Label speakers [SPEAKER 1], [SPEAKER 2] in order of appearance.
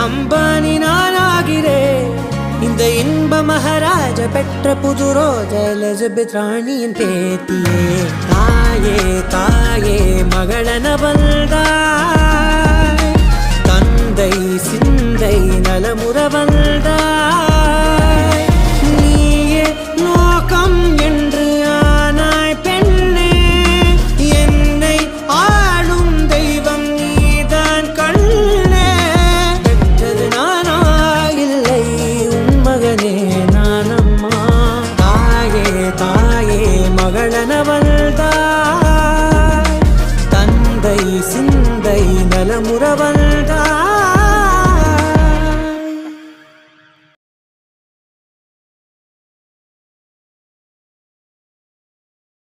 [SPEAKER 1] அம்பானி நானாகிறேன். இந்த இன்ப மகாராஜ பெற்ற புது ரோஜ எலிசபெத் ராணியின் பேத்தியே. தாயே தாயே மகளனவள்